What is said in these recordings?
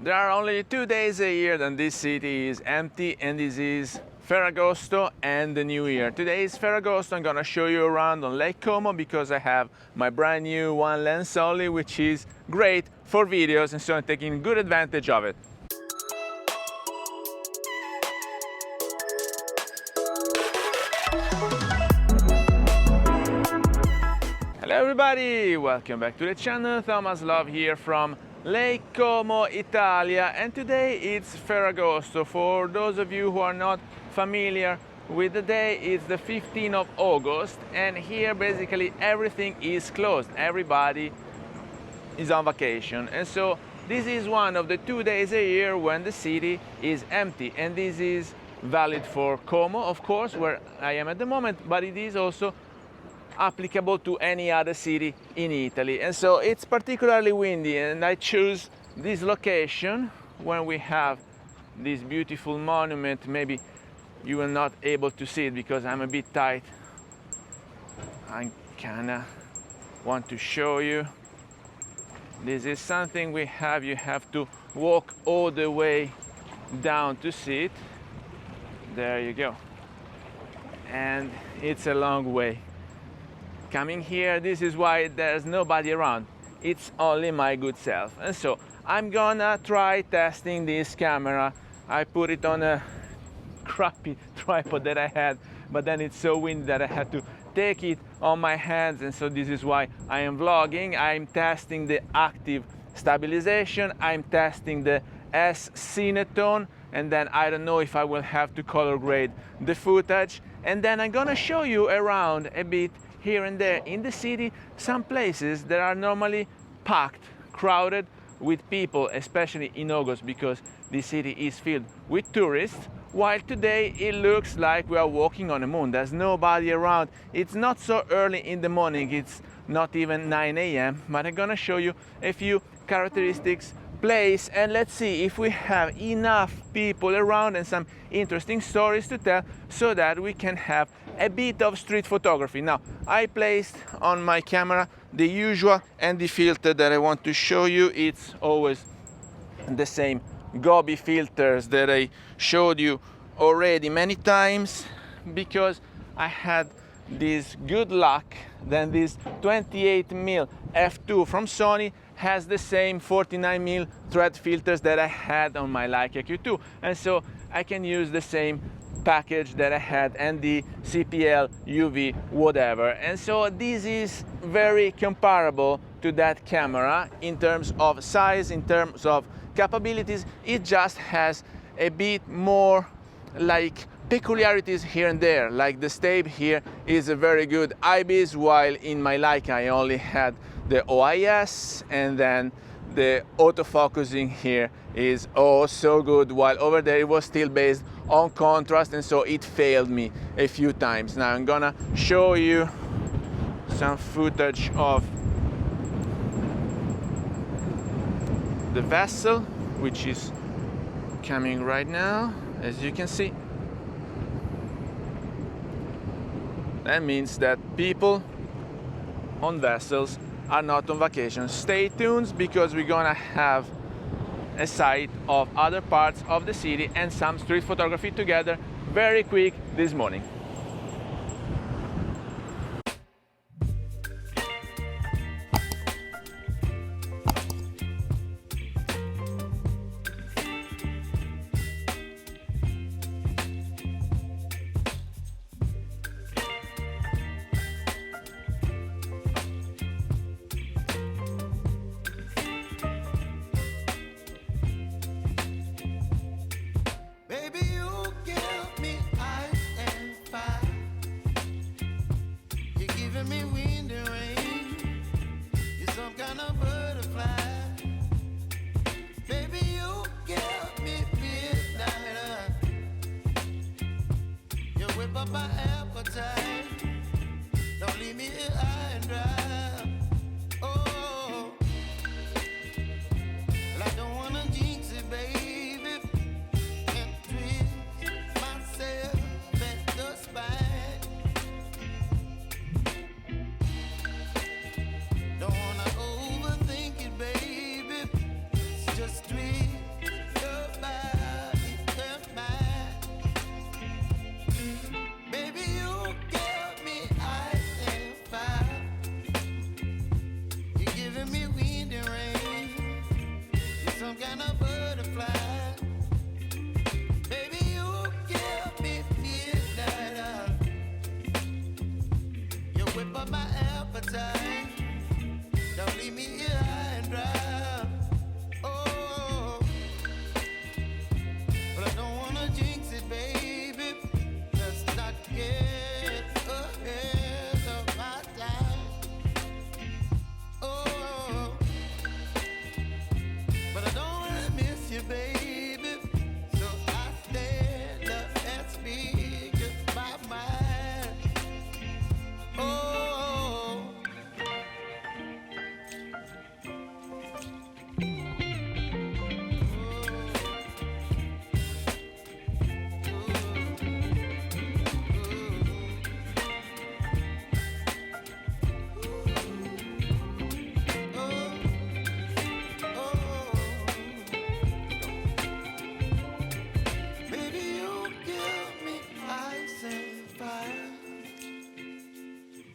There are only 2 days a year that this city is empty, and this is Ferragosto and the New Year. Today is Ferragosto. I'm gonna show you around on Lake Como because I have my brand new one lens only, which is great for videos, and so I'm taking good advantage of it. Hello everybody, welcome back to the channel. Thomas Love here from Lake Como, Italia, and today it's Ferragosto. For those of you who are not familiar with the day, it's the 15th of August, and here basically everything is closed. Everybody is on vacation, and so this is one of the 2 days a year when the city is empty, and this is valid for Como, of course, where I am at the moment, but it is also applicable to any other city in Italy. And so it's particularly windy, and I choose this location when we have this beautiful monument. Maybe you are not able to see it because I'm a bit tight. I kinda want to show you. This is something we have, you have to walk all the way down to see it. There you go. And it's a long way. Coming here, this is why there's nobody around. It's only my good self. And so I'm gonna try testing this camera. I put it on a crappy tripod that I had, but then it's so windy that I had to take it on my hands, and so this is why I am vlogging. I'm testing the active stabilization, I'm testing the S-Cinetone, and then I don't know if I will have to color grade the footage, and then I'm gonna show you around a bit here and there in the city, some places that are normally packed, crowded with people, especially in August, because the city is filled with tourists, while today it looks like we are walking on the moon. There's nobody around. It's not so early in the morning, it's not even 9 a.m., but I'm gonna show you a few characteristics, place, and let's see if we have enough people around and some interesting stories to tell so that we can have a bit of street photography. Now, I placed on my camera the usual and the filter that I want to show you. It's always the same Gobi filters that I showed you already many times, because I had this good luck. Then this 28mm f2 from Sony has the same 49mm thread filters that I had on my Leica Q2, and so I can use the same package that I had and the CPL UV whatever, and so this is very comparable to that camera in terms of size, in terms of capabilities. It just has a bit more like peculiarities here and there, like the stabe here is a very good IBIS, while in my Leica I only had the OIS, and then the autofocusing here is oh so good, while over there it was still based on contrast, and so it failed me a few times. Now I'm gonna show you some footage of the vessel, which is coming right now, as you can see. That means that people on vessels are not on vacation. Stay tuned, because we're gonna have a sight of other parts of the city and some street photography together very quick this morning. some kind of butterfly. Baby, you give me midnight. You whip up my appetite. Don't leave me here high and dry. Oh, but I don't wanna jinx it, baby. Let's not get ahead of my time. Oh, but I don't wanna miss you, baby. So I stand up and speak my mind. Oh.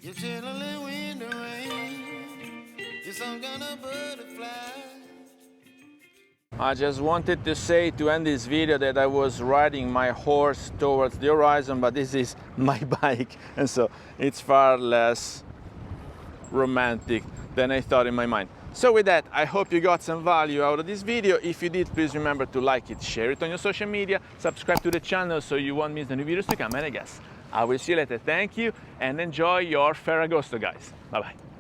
You're chilling in the rain. You're some kind of butterfly. I just wanted to say to end this video that I was riding my horse towards the horizon, but this is my bike, and so it's far less romantic than I thought in my mind. So with that, I hope you got some value out of this video. If you did, please remember to like it, share it on your social media, subscribe to the channel so you won't miss the new videos to come, and I guess I will see you later. Thank you and enjoy your Ferragosto, guys. Bye bye.